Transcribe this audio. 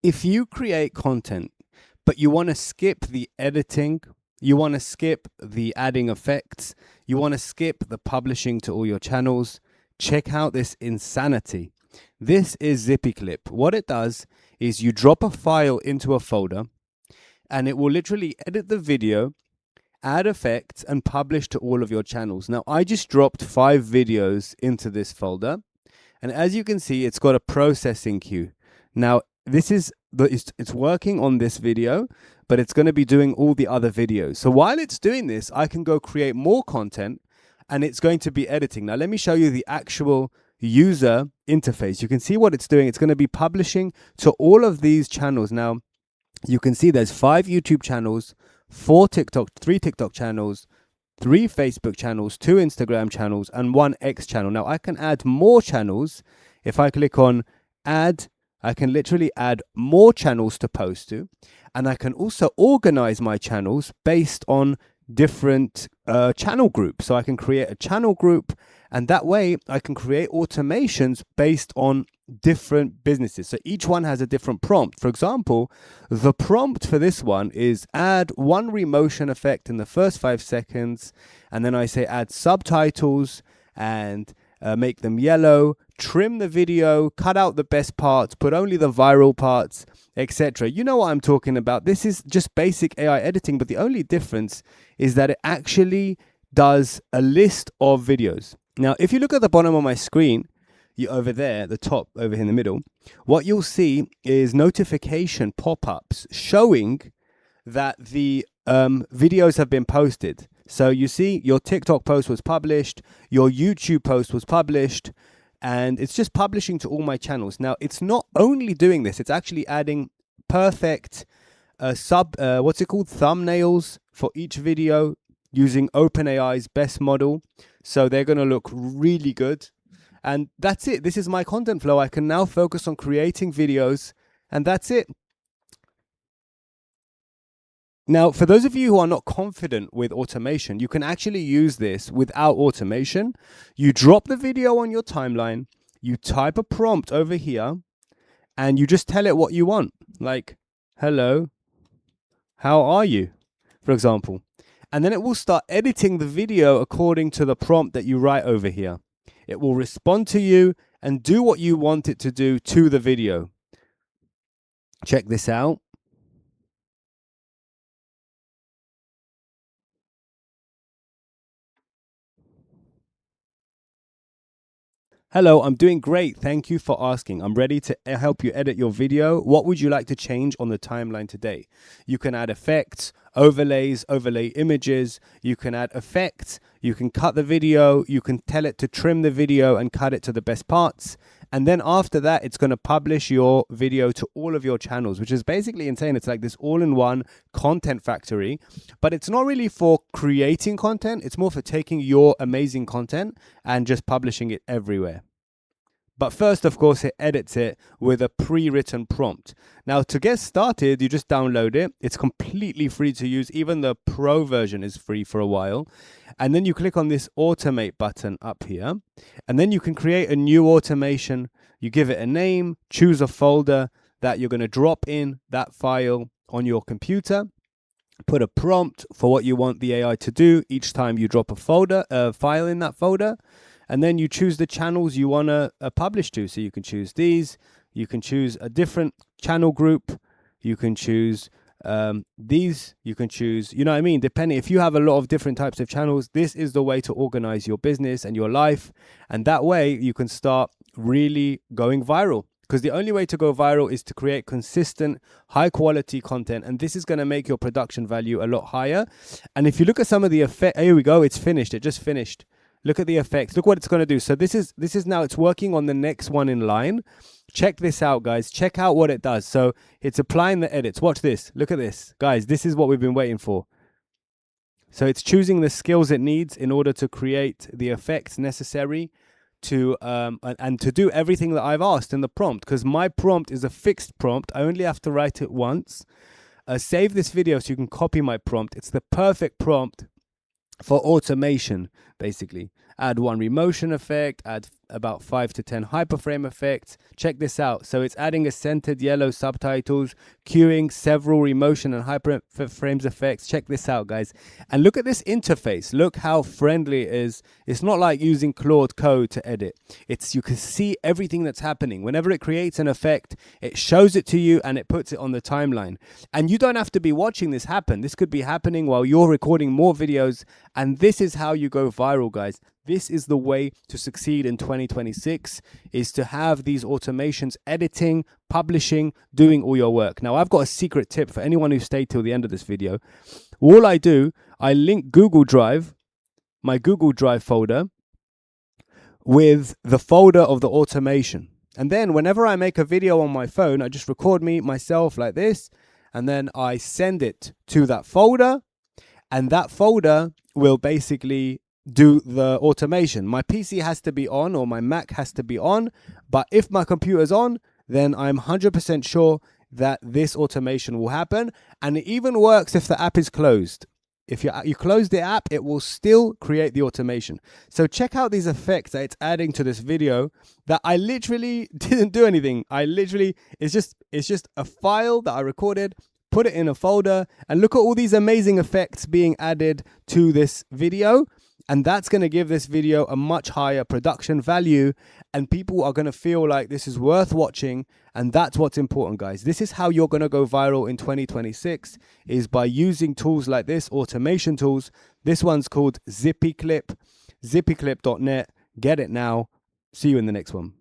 If you create content, but you want to skip the editing, you want to skip the adding effects, you want to skip the publishing to all your channels, check out this insanity. This is ZippyClip. What it does is you drop a file into a folder and it will literally edit the video, add effects, and publish to all of your channels. Now, I just dropped 5 videos into this folder, and as you can see, it's got a processing queue. Now, this is it's working on this video, but it's going to be doing all the other videos. So while it's doing this, I can go create more content, and it's going to be editing. Now, let me show you the actual user interface. You can see what it's doing. It's going to be publishing to all of these channels. Now, you can see there's 5 YouTube channels, 3 TikTok channels, 3 Facebook channels, 2 Instagram channels, and 1 X channel. Now, I can add more channels. If I click on add, I can literally add more channels to post to. And I can also organize my channels based on different channel groups. So I can create a channel group, and that way I can create automations based on different businesses. So each one has a different prompt. For example, the prompt for this one is add 1 remotion effect in the first 5 seconds, and then I say add subtitles and make them yellow, trim the video, cut out the best parts, put only the viral parts, etc. You know what I'm talking about. This is just basic AI editing, but the only difference is that it actually does a list of videos. Now, if you look at the bottom of my screen, over there, the top over here in the middle, what you'll see is notification pop-ups showing that the videos have been posted. So you see your TikTok post was published, your YouTube post was published, and it's just publishing to all my channels. Now, it's not only doing this, it's actually adding perfect thumbnails for each video using OpenAI's best model. So they're going to look really good. And that's it. This is my content flow. I can now focus on creating videos, and that's it. Now, for those of you who are not confident with automation, you can actually use this without automation. You drop the video on your timeline, you type a prompt over here, and you just tell it what you want. Like, hello, how are you, for example. And then it will start editing the video according to the prompt that you write over here. It will respond to you and do what you want it to do to the video. Check this out. Hello, I'm doing great. Thank you for asking. I'm ready to help you edit your video. What would you like to change on the timeline today? You can add effects, overlays, overlay images. You can add effects. You can cut the video. You can tell it to trim the video and cut it to the best parts. And then after that, it's going to publish your video to all of your channels, which is basically insane. It's like this all-in-one content factory, but it's not really for creating content. It's more for taking your amazing content and just publishing it everywhere. But first, of course, it edits it with a pre-written prompt. Now, to get started, you just download it. It's completely free to use. Even the pro version is free for a while. And then you click on this automate button up here. And then you can create a new automation. You give it a name, choose a folder that you're going to drop in that file on your computer. Put a prompt for what you want the AI to do each time you drop a file in that folder. And then you choose the channels you want to publish to. So you can choose these. You can choose a different channel group. You can choose these. You can choose, you know what I mean? Depending, if you have a lot of different types of channels, this is the way to organize your business and your life. And that way you can start really going viral. Because the only way to go viral is to create consistent, high quality content. And this is going to make your production value a lot higher. And if you look at some of the effects, here we go, it's finished. It just finished. Look at the effects. Look what it's going to do. So this is now, it's working on the next one in line. Check this out, guys. Check out what it does. So it's applying the edits. Watch this. Look at this. Guys, this is what we've been waiting for. So it's choosing the skills it needs in order to create the effects necessary to and to do everything that I've asked in the prompt, because my prompt is a fixed prompt. I only have to write it once. Save this video so you can copy my prompt. It's the perfect prompt for automation, basically. Add 1 remotion effect, add about 5 to 10 hyperframe effects. Check this out. So it's adding a centered yellow subtitles, cueing several remotion and hyperframes effects. Check this out, guys. And look at this interface. Look how friendly it is. It's not like using Claude Code to edit. You can see everything that's happening. Whenever it creates an effect, it shows it to you and it puts it on the timeline. And you don't have to be watching this happen. This could be happening while you're recording more videos. And this is how you go viral, guys. This is the way to succeed in 2026, is to have these automations, editing, publishing, doing all your work. Now, I've got a secret tip for anyone who stayed till the end of this video. All I do, I link Google Drive, my Google Drive folder, with the folder of the automation. And then whenever I make a video on my phone, I just record myself like this, and then I send it to that folder, and that folder will basically do the automation. My PC has to be on, or my Mac has to be on, but if my computer's on, then I'm 100% sure that this automation will happen. And it even works if the app is closed. If you close the app, it will still create the automation. So check out these effects that it's adding to this video that I literally didn't do anything. It's just a file that I recorded, put it in a folder, and look at all these amazing effects being added to this video. And that's going to give this video a much higher production value, and people are going to feel like this is worth watching. And that's what's important, guys. This is how you're going to go viral in 2026, is by using tools like this, automation tools. This one's called ZippyClip, zippyclip.net. Get it now. See you in the next one.